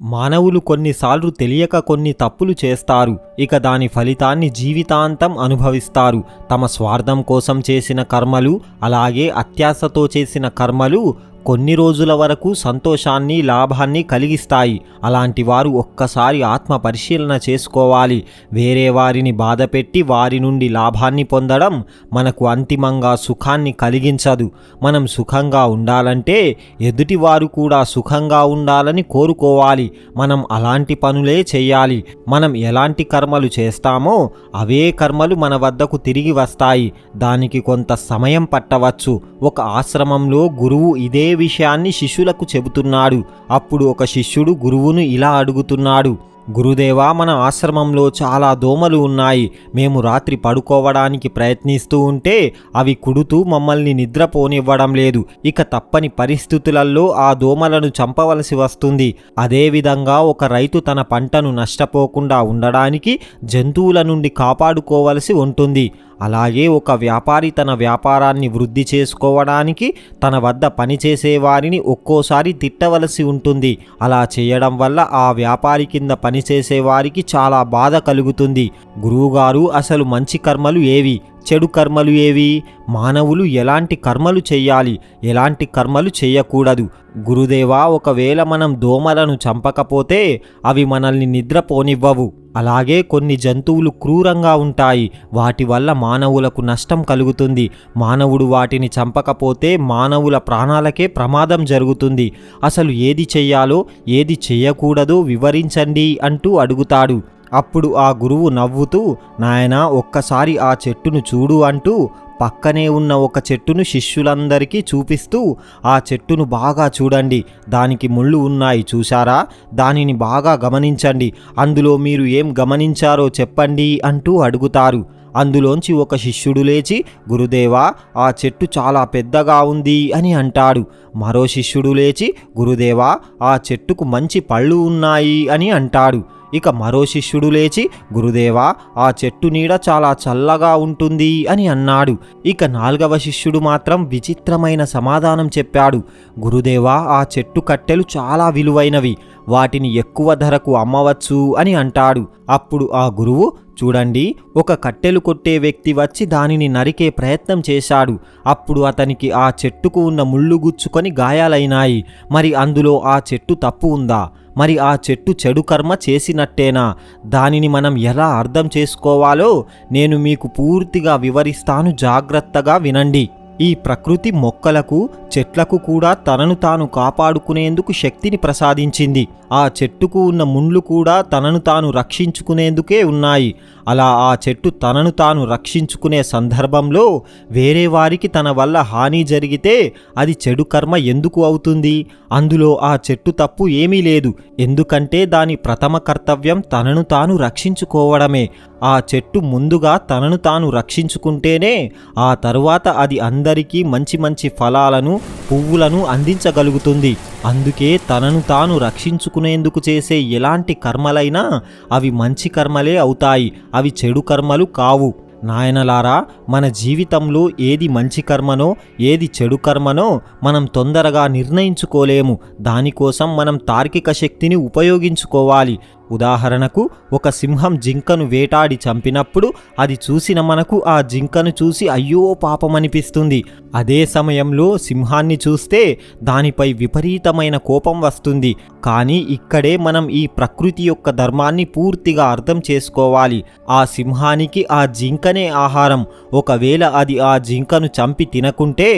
మానవులు కొన్నిసార్లు తెలియక కొన్ని తప్పులు చేస్తారు. ఇక దాని ఫలితాన్ని జీవితాంతం అనుభవిస్తారు. తమ స్వార్థం కోసం చేసిన కర్మలు, అలాగే అత్యాశతో చేసిన కర్మలు కొన్ని రోజుల వరకు సంతోషాన్ని, లాభాన్ని కలిగిస్తాయి. అలాంటి వారు ఒక్కసారి ఆత్మ పరిశీలన చేసుకోవాలి. వేరే వారిని బాధపెట్టి వారి నుండి లాభాన్ని పొందడం మనకు అంతిమంగా సుఖాన్ని కలిగించదు. మనం సుఖంగా ఉండాలంటే ఎదుటివారు కూడా సుఖంగా ఉండాలని కోరుకోవాలి. మనం అలాంటి పనులే చేయాలి. మనం ఎలాంటి కర్మలు చేస్తామో అవే కర్మలు మన వద్దకు తిరిగి వస్తాయి. దానికి కొంత సమయం పట్టవచ్చు. ఒక ఆశ్రమంలో గురువు ఇదే విషయాన్ని శిష్యులకు చెబుతున్నాడు. అప్పుడు ఒక శిష్యుడు గురువును ఇలా అడుగుతున్నాడు, గురుదేవా, మన ఆశ్రమంలో చాలా దోమలు ఉన్నాయి. మేము రాత్రి పడుకోవడానికి ప్రయత్నిస్తూ ఉంటే అవి కుడుతూ మమ్మల్ని నిద్రపోనివ్వడం లేదు. ఇక తప్పని పరిస్థితులలో ఆ దోమలను చంపవలసి వస్తుంది. అదేవిధంగా ఒక రైతు తన పంటను నష్టపోకుండా ఉండడానికి జంతువుల నుండి కాపాడుకోవలసి ఉంటుంది. అలాగే ఒక వ్యాపారి తన వ్యాపారాన్ని వృద్ధి చేసుకోవడానికి తన వద్ద పనిచేసే వారిని ఒక్కోసారి తిట్టవలసి ఉంటుంది. అలా చేయడం వల్ల ఆ వ్యాపారి కింద పనిచేసే వారికి చాలా బాధ కలుగుతుంది. గురువుగారు, అసలు మంచి కర్మలు ఏవి, చెడు కర్మలు ఏవి? మానవులు ఎలాంటి కర్మలు చెయ్యాలి, ఎలాంటి కర్మలు చేయకూడదు? గురుదేవా, ఒకవేళ మనం దోమలను చంపకపోతే అవి మనల్ని నిద్రపోనివ్వవు. అలాగే కొన్ని జంతువులు క్రూరంగా ఉంటాయి. వాటి వల్ల మానవులకు నష్టం కలుగుతుంది. మానవుడు వాటిని చంపకపోతే మానవుల ప్రాణాలకే ప్రమాదం జరుగుతుంది. అసలు ఏది చెయ్యాలో ఏది చెయ్యకూడదో వివరించండి అంటూ అడుగుతాడు. అప్పుడు ఆ గురువు నవ్వుతూ, నాయనా, ఒక్కసారి ఆ చెట్టును చూడు అంటూ పక్కనే ఉన్న ఒక చెట్టును శిష్యులందరికీ చూపిస్తూ, ఆ చెట్టును బాగా చూడండి, దానికి ముళ్ళు ఉన్నాయి చూశారా, దానిని బాగా గమనించండి, అందులో మీరు ఏం గమనించారో చెప్పండి అంటూ అడుగుతారు. అందులోంచి ఒక శిష్యుడు లేచి, గురుదేవా, ఆ చెట్టు చాలా పెద్దగా ఉంది అని అంటాడు. మరో శిష్యుడు లేచి, గురుదేవా, ఆ చెట్టుకు మంచి పళ్ళు ఉన్నాయి అని అంటాడు. ఇక మరో శిష్యుడు లేచి, గురుదేవా, ఆ చెట్టు నీడ చాలా చల్లగా ఉంటుంది అని అన్నాడు. ఇక నాల్గవ శిష్యుడు మాత్రం విచిత్రమైన సమాధానం చెప్పాడు. గురుదేవా, ఆ చెట్టు కట్టెలు చాలా విలువైనవి, వాటిని ఎక్కువ ధరకు అమ్మవచ్చు అని అంటాడు. అప్పుడు ఆ గురువు, చూడండి, ఒక కట్టెలు కొట్టే వ్యక్తి వచ్చి దానిని నరికే ప్రయత్నం చేశాడు. అప్పుడు అతనికి ఆ చెట్టుకు ఉన్న ముళ్ళు గుచ్చుకొని గాయాలైనాయి. మరి అందులో ఆ చెట్టు తప్పు ఉందా? మరి ఆ చెట్టు చెడు కర్మ చేసినట్టేనా? దానిని మనం ఎలా అర్థం చేసుకోవాలో నేను మీకు పూర్తిగా వివరిస్తాను, జాగ్రత్తగా వినండి. ఈ ప్రకృతి మొక్కలకు, చెట్లకు కూడా తనను తాను కాపాడుకునేందుకు శక్తిని ప్రసాదించింది. ఆ చెట్టుకు ఉన్న ముండ్లు కూడా తనను తాను రక్షించుకునేందుకే ఉన్నాయి. అలా ఆ చెట్టు తనను తాను రక్షించుకునే సందర్భంలో వేరే వారికి తన వల్ల హాని జరిగితే అది చెడు కర్మ ఎందుకు అవుతుంది? అందులో ఆ చెట్టు తప్పు ఏమీ లేదు. ఎందుకంటే దాని ప్రథమ కర్తవ్యం తనను తాను రక్షించుకోవడమే. ఆ చెట్టు ముందుగా తనను తాను రక్షించుకుంటేనే ఆ తరువాత అది అందరికీ మంచి మంచి ఫలాలను, పువ్వులను అందించగలుగుతుంది. అందుకే తనను తాను రక్షించుకునేందుకు చేసే ఎలాంటి కర్మలైనా అవి మంచి కర్మలే అవుతాయి, అవి చెడు కర్మలు కావు. నాయనలారా, మన జీవితంలో ఏది మంచి కర్మనో ఏది చెడు కర్మనో మనం తొందరగా నిర్ణయించుకోలేము. దానికోసం మనం తార్కిక శక్తిని ఉపయోగించుకోవాలి. ఉదాహరణకు, ఒక సింహం జింకను వేటాడి చంపినప్పుడు అది చూసిన మనకు ఆ జింకను చూసి అయ్యో పాపం అనిపిస్తుంది. అదే సమయంలో సింహాన్ని చూస్తే దానిపై విపరీతమైన కోపం వస్తుంది. కానీ ఇక్కడే మనం ఈ ప్రకృతి యొక్క ధర్మాన్ని పూర్తిగా అర్థం చేసుకోవాలి. ఆ సింహానికి ఆ జింకనే ఆహారం. ఒకవేళ అది ఆ జింకను చంపి తినకుంటే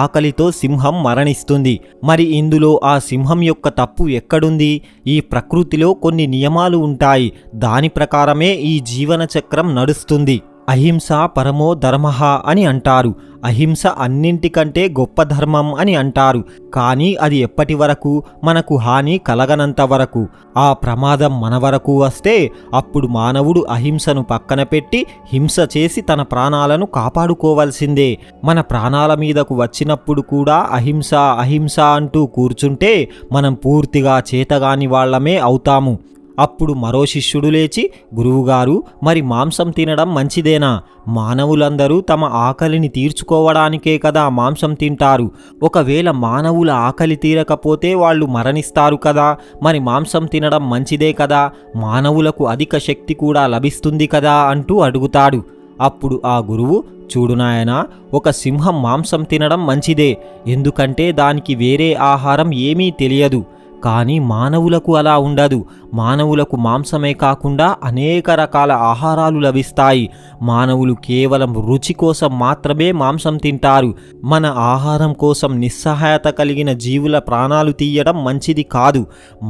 ఆకలితో సింహం మరణిస్తుంది. మరి ఇందులో ఆ సింహం యొక్క తప్పు ఎక్కడుంది? ఈ ప్రకృతిలో కొన్ని నియమాలు ఉంటాయి. దాని ప్రకారమే ఈ జీవన చక్రం నడుస్తుంది. అహింస పరమో ధర్మః అని అంటారు. అహింస అన్నింటికంటే గొప్ప ధర్మం అని అంటారు. కానీ అది ఎప్పటి వరకు? మనకు హాని కలగనంత వరకు. ఆ ప్రమాదం మన వరకు వస్తే అప్పుడు మానవుడు అహింసను పక్కన పెట్టి హింస చేసి తన ప్రాణాలను కాపాడుకోవాల్సిందే. మన ప్రాణాల మీదకు వచ్చినప్పుడు కూడా అహింస అహింస అంటూ కూర్చుంటే మనం పూర్తిగా చేతగాని వాళ్ళమే అవుతాము. అప్పుడు మరో శిష్యుడు లేచి, గురువుగారు, మరి మాంసం తినడం మంచిదేనా? మానవులందరూ తమ ఆకలిని తీర్చుకోవడానికే కదా మాంసం తింటారు. ఒకవేళ మానవుల ఆకలి తీరకపోతే వాళ్ళు మరణిస్తారు కదా. మరి మాంసం తినడం మంచిదే కదా, మానవులకు అధిక శక్తి కూడా లభిస్తుంది కదా అంటూ అడుగుతాడు. అప్పుడు ఆ గురువు, చూడు నాయనా, ఒక సింహం మాంసం తినడం మంచిదే, ఎందుకంటే దానికి వేరే ఆహారం ఏమీ తెలియదు. కానీ మానవులకు అలా ఉండదు. మానవులకు మాంసమే కాకుండా అనేక రకాల ఆహారాలు లభిస్తాయి. మానవులు కేవలం రుచి కోసం మాత్రమే మాంసం తింటారు. మన ఆహారం కోసం నిస్సహాయత కలిగిన జీవుల ప్రాణాలు తీయడం మంచిది కాదు.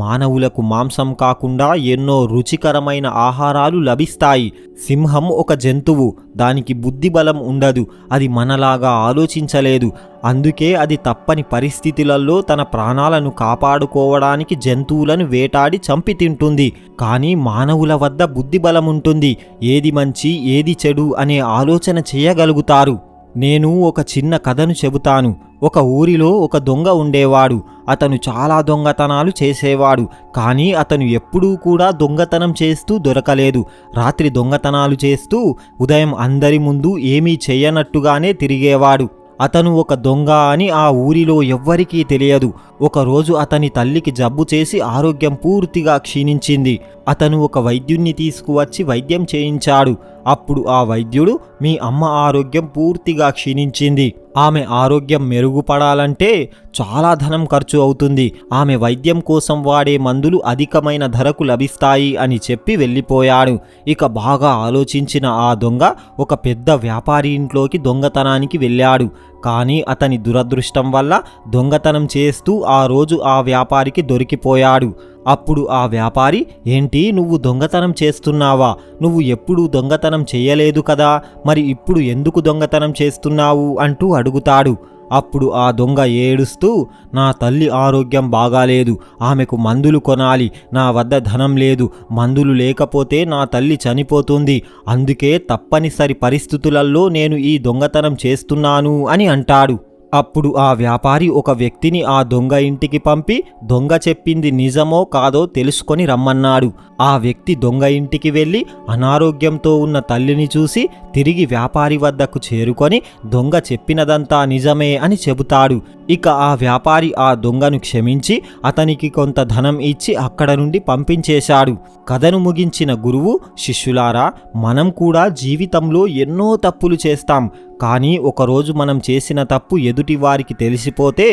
మానవులకు మాంసం కాకుండా ఎన్నో రుచికరమైన ఆహారాలు లభిస్తాయి. సింహం ఒక జంతువు, దానికి బుద్ధి బలం ఉండదు, అది మనలాగా ఆలోచించలేదు. అందుకే అది తప్పని పరిస్థితులలో తన ప్రాణాలను కాపాడుకోవడానికి జంతువులను వేటాడి చంపి తింటుంది. కానీ మానవుల వద్ద బుద్ధి బలం ఉంటుంది. ఏది మంచి ఏది చెడు అనే ఆలోచన చేయగలుగుతారు. నేను ఒక చిన్న కథను చెబుతాను. ఒక ఊరిలో ఒక దొంగ ఉండేవాడు. అతను చాలా దొంగతనాలు చేసేవాడు. కానీ అతను ఎప్పుడూ కూడా దొంగతనం చేస్తూ దొరకలేదు. రాత్రి దొంగతనాలు చేస్తూ ఉదయం అందరి ముందు ఏమీ చెయ్యనట్టుగానే తిరిగేవాడు. అతను ఒక దొంగ అని ఆ ఊరిలో ఎవ్వరికీ తెలియదు. ఒకరోజు అతని తల్లికి జబ్బు చేసి ఆరోగ్యం పూర్తిగా క్షీణించింది. అతను ఒక వైద్యుణ్ణి తీసుకువచ్చి వైద్యం చేయించాడు. అప్పుడు ఆ వైద్యుడు, మీ అమ్మ ఆరోగ్యం పూర్తిగా క్షీణించింది, ఆమె ఆరోగ్యం మెరుగుపడాలంటే చాలా ధనం ఖర్చు అవుతుంది, ఆమె వైద్యం కోసం వాడే మందులు అధికమైన ధరకు లభిస్తాయి అని చెప్పి వెళ్ళిపోయాడు. ఇక బాగా ఆలోచించిన ఆ దొంగ ఒక పెద్ద వ్యాపారి ఇంట్లోకి దొంగతనానికి వెళ్ళాడు. కానీ అతని దురదృష్టం వల్ల దొంగతనం చేస్తూ ఆ రోజు ఆ వ్యాపారికి దొరికిపోయాడు. అప్పుడు ఆ వ్యాపారి, ఏంటి నువ్వు దొంగతనం చేస్తున్నావా? నువ్వు ఎప్పుడూ దొంగతనం చేయలేదు కదా, మరి ఇప్పుడు ఎందుకు దొంగతనం చేస్తున్నావు అంటూ అడుగుతాడు. అప్పుడు ఆ దొంగ ఏడుస్తూ, నా తల్లి ఆరోగ్యం బాగాలేదు, ఆమెకు మందులు కొనాలి, నా వద్ద ధనం లేదు, మందులు లేకపోతే నా తల్లి చనిపోతుంది, అందుకే తప్పనిసరి పరిస్థితులలో నేను ఈ దొంగతనం చేస్తున్నాను అని అంటాడు. అప్పుడు ఆ వ్యాపారి ఒక వ్యక్తిని ఆ దొంగ ఇంటికి పంపి దొంగ చెప్పింది నిజమో కాదో తెలుసుకొని రమ్మన్నాడు. ఆ వ్యక్తి దొంగ ఇంటికి వెళ్ళి అనారోగ్యంతో ఉన్న తల్లిని చూసి తిరిగి వ్యాపారి వద్దకు చేరుకొని దొంగ చెప్పినదంతా నిజమే అని చెబుతాడు. ఇక ఆ వ్యాపారి ఆ దొంగను క్షమించి అతనికి కొంత ధనం ఇచ్చి అక్కడ నుండి పంపించేశాడు. కథను ముగించిన గురువు, శిష్యులారా, మనం కూడా జీవితంలో ఎన్నో తప్పులు చేస్తాం. కానీ ఒకరోజు మనం చేసిన తప్పు ఎదుటి వారికి తెలిసిపోతే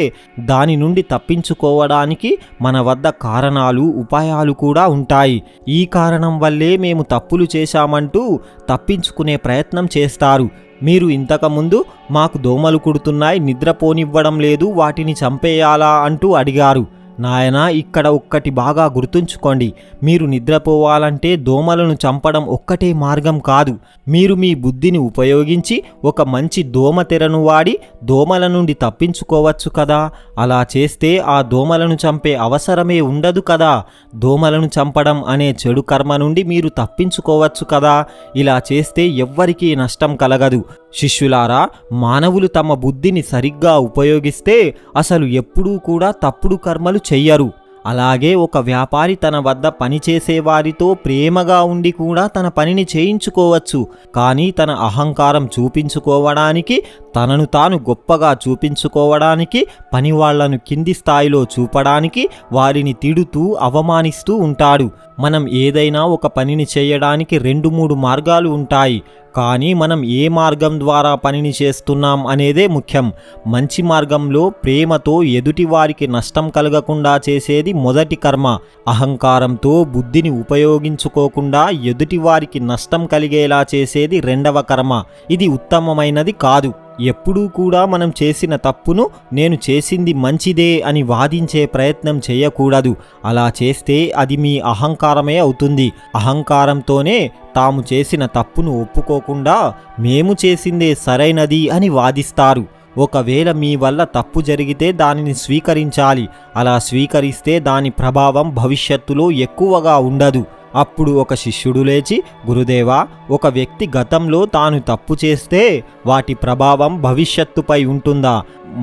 దాని నుండి తప్పించుకోవడానికి మన వద్ద కారణాలు, ఉపాయాలు కూడా ఉంటాయి. ఈ కారణం వల్లే మేము తప్పులు చేశామంటూ తప్పించుకునే ప్రయత్నం చేస్తారు. మీరు ఇంతకుముందు మాకు దోమలు కుడుతున్నాయి, నిద్రపోనివ్వడం లేదు, వాటిని చంపేయాలా అంటూ అడిగారు. నాయనా, ఇక్కడ ఒక్కటి బాగా గుర్తుంచుకోండి. మీరు నిద్రపోవాలంటే దోమలను చంపడం ఒక్కటే మార్గం కాదు. మీరు మీ బుద్ధిని ఉపయోగించి ఒక మంచి దోమ తెరను వాడి దోమల నుండి తప్పించుకోవచ్చు కదా. అలా చేస్తే ఆ దోమలను చంపే అవసరమే ఉండదు కదా. దోమలను చంపడం అనే చెడు కర్మ నుండి మీరు తప్పించుకోవచ్చు కదా. ఇలా చేస్తే ఎవ్వరికీ నష్టం కలగదు. శిష్యులారా, మానవులు తమ బుద్ధిని సరిగ్గా ఉపయోగిస్తే అసలు ఎప్పుడూ కూడా తప్పుడు కర్మలు చెయ్యరు. అలాగే ఒక వ్యాపారి తన వద్ద పనిచేసే వారితో ప్రేమగా ఉండి కూడా తన పనిని చేయించుకోవచ్చు. కానీ తన అహంకారం చూపించుకోవడానికి, తనను తాను గొప్పగా చూపించుకోవడానికి, పని వాళ్లను కింది స్థాయిలో చూపడానికి వారిని తిడుతూ అవమానిస్తూ ఉంటాడు. మనం ఏదైనా ఒక పనిని చేయడానికి 2-3 మార్గాలు ఉంటాయి. కానీ మనం ఏ మార్గం ద్వారా పనిని చేస్తున్నాం అనేదే ముఖ్యం. మంచి మార్గంలో ప్రేమతో ఎదుటివారికి నష్టం కలగకుండా చేసేది మొదటి కర్మ. అహంకారంతో బుద్ధిని ఉపయోగించుకోకుండా ఎదుటివారికి నష్టం కలిగేలా చేసేది రెండవ కర్మ. ఇది ఉత్తమమైనది కాదు. ఎప్పుడూ కూడా మనం చేసిన తప్పును నేను చేసింది మంచిదే అని వాదించే ప్రయత్నం చేయకూడదు. అలా చేస్తే అది మీ అహంకారమే అవుతుంది. అహంకారంతోనే తాము చేసిన తప్పును ఒప్పుకోకుండా మేము చేసిందే సరైనది అని వాదిస్తారు. ఒకవేళ మీ వల్ల తప్పు జరిగితే దానిని స్వీకరించాలి. అలా స్వీకరిస్తే దాని ప్రభావం భవిష్యత్తులో ఎక్కువగా ఉండదు. అప్పుడు ఒక శిష్యుడు లేచి, గురుదేవా, ఒక వ్యక్తి గతంలో తాను తప్పు చేస్తే వాటి ప్రభావం భవిష్యత్తుపై ఉంటుందా?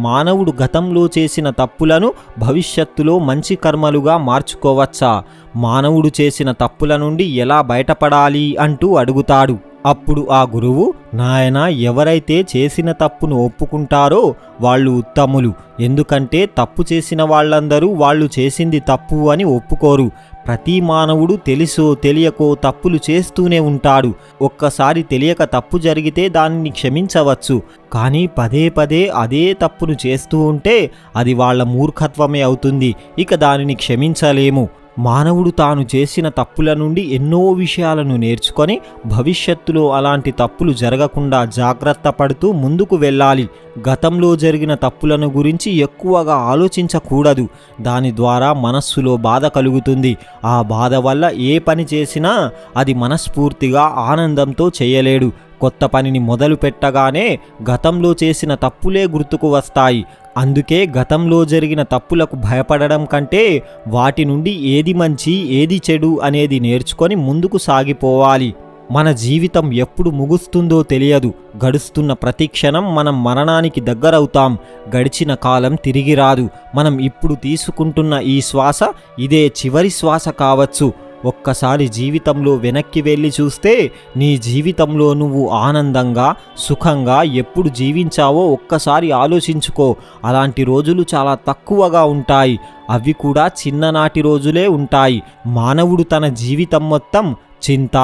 మానవుడు గతంలో చేసిన తప్పులను భవిష్యత్తులో మంచి కర్మలుగా మార్చుకోవచ్చా? మానవుడు చేసిన తప్పుల నుండి ఎలా బయటపడాలి అంటూ అడుగుతాడు. అప్పుడు ఆ గురువు, నాయనా, ఎవరైతే చేసిన తప్పును ఒప్పుకుంటారో వాళ్ళు ఉత్తములు. ఎందుకంటే తప్పు చేసిన వాళ్ళందరూ వాళ్ళు చేసింది తప్పు అని ఒప్పుకోరు. ప్రతి మానవుడు తెలుసో తెలియకో తప్పులు చేస్తూనే ఉంటాడు. ఒక్కసారి తెలియక తప్పు జరిగితే దానిని క్షమించవచ్చు, కానీ పదే పదే అదే తప్పును చేస్తూ ఉంటే అది వాళ్ళ మూర్ఖత్వమే అవుతుంది. ఇక దానిని క్షమించలేము. మానవుడు తాను చేసిన తప్పుల నుండి ఎన్నో విషయాలను నేర్చుకొని భవిష్యత్తులో అలాంటి తప్పులు జరగకుండా జాగ్రత్త పడుతూ ముందుకు వెళ్ళాలి. గతంలో జరిగిన తప్పులను గురించి ఎక్కువగా ఆలోచించకూడదు. దాని ద్వారా మనస్సులో బాధ కలుగుతుంది. ఆ బాధ వల్ల ఏ పని చేసినా అది మనస్ఫూర్తిగా ఆనందంతో చేయలేడు. కొత్త పనిని మొదలు పెట్టగానే గతంలో చేసిన తప్పులే గుర్తుకు వస్తాయి. అందుకే గతంలో జరిగిన తప్పులకు భయపడడం కంటే వాటి నుండి ఏది మంచి ఏది చెడు అనేది నేర్చుకొని ముందుకు సాగిపోవాలి. మన జీవితం ఎప్పుడు ముగుస్తుందో తెలియదు. గడుస్తున్న ప్రతి క్షణం మనం మరణానికి దగ్గరవుతాం. గడిచిన కాలం తిరిగి రాదు. మనం ఇప్పుడు తీసుకుంటున్న ఈ శ్వాస ఇదే చివరి శ్వాస కావచ్చు. ఒక్కసారి జీవితంలో వెనక్కి వెళ్ళి చూస్తే నీ జీవితంలో నువ్వు ఆనందంగా సుఖంగా ఎప్పుడు జీవించావో ఒక్కసారి ఆలోచించుకో. అలాంటి రోజులు చాలా తక్కువగా ఉంటాయి. అవి కూడా చిన్ననాటి రోజులే ఉంటాయి. మానవుడు తన జీవితం మొత్తం చింత,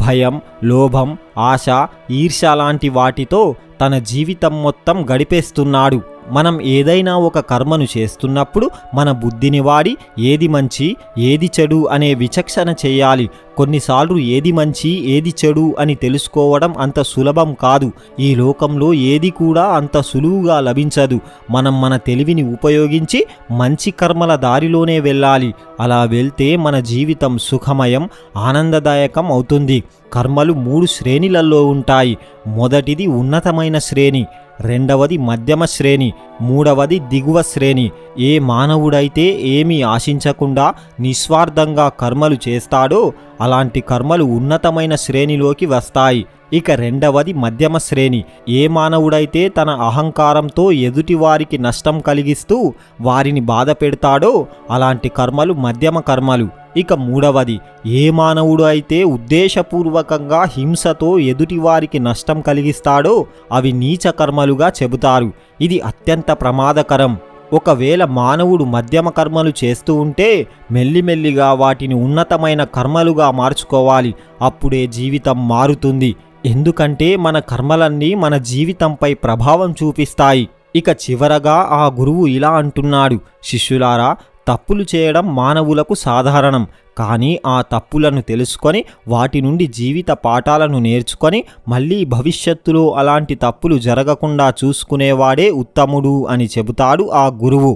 భయం, లోభం, ఆశ, ఈర్ష్య లాంటి వాటితో తన జీవితం మొత్తం గడిపేస్తున్నాడు. మనం ఏదైనా ఒక కర్మను చేస్తున్నప్పుడు మన బుద్ధిని వాడి ఏది మంచి ఏది చెడు అనే విచక్షణ చేయాలి. కొన్నిసార్లు ఏది మంచి ఏది చెడు అని తెలుసుకోవడం అంత సులభం కాదు. ఈ లోకంలో ఏది కూడా అంత సులువుగా లభించదు. మనం మన తెలివిని ఉపయోగించి మంచి కర్మల దారిలోనే వెళ్ళాలి. అలా వెళ్తే మన జీవితం సుఖమయం, ఆనందదాయకం అవుతుంది. కర్మలు 3 శ్రేణులలో ఉంటాయి. మొదటిది ఉన్నతమైన శ్రేణి, రెండవది మధ్యమ శ్రేణి, మూడవది దిగువ శ్రేణి. ఏ మానవుడైతే ఏమీ ఆశించకుండా నిస్వార్థంగా కర్మలు చేస్తాడో అలాంటి కర్మలు ఉన్నతమైన శ్రేణిలోకి వస్తాయి. ఇక రెండవది మధ్యమ శ్రేణి. ఏ మానవుడైతే తన అహంకారంతో ఎదుటివారికి నష్టం కలిగిస్తూ వారిని బాధ పెడతాడో అలాంటి కర్మలు మధ్యమ కర్మలు. ఇక మూడవది, ఏ మానవుడు అయితే ఉద్దేశపూర్వకంగా హింసతో ఎదుటివారికి నష్టం కలిగిస్తాడో అవి నీచ కర్మలుగా చెబుతారు. ఇది అత్యంత ప్రమాదకరం. ఒకవేళ మానవుడు మధ్యమ కర్మలు చేస్తూ ఉంటే మెల్లిమెల్లిగా వాటిని ఉన్నతమైన కర్మలుగా మార్చుకోవాలి. అప్పుడే జీవితం మారుతుంది. ఎందుకంటే మన కర్మలన్నీ మన జీవితంపై ప్రభావం చూపిస్తాయి. ఇక చివరగా ఆ గురువు ఇలా అంటున్నాడు, శిష్యులారా, తప్పులు చేయడం మానవులకు సాధారణం. కానీ ఆ తప్పులను తెలుసుకొని వాటి నుండి జీవిత పాఠాలను నేర్చుకొని మళ్ళీ భవిష్యత్తులో అలాంటి తప్పులు జరగకుండా చూసుకునేవాడే ఉత్తముడు అని చెబుతాడు ఆ గురువు.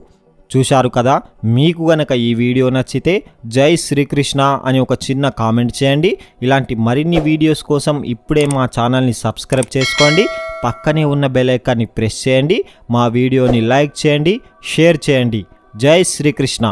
చూశారు కదా. మీకు గనక ఈ వీడియో నచ్చితే జై శ్రీకృష్ణ అని ఒక చిన్న కామెంట్ చేయండి. ఇలాంటి మరిన్ని వీడియోస్ కోసం ఇప్పుడే మా ఛానల్ని సబ్స్క్రైబ్ చేసుకోండి. పక్కనే ఉన్న బెల్ ఐకాన్ని ప్రెస్ చేయండి. మా వీడియోని లైక్ చేయండి, షేర్ చేయండి. జై శ్రీకృష్ణ.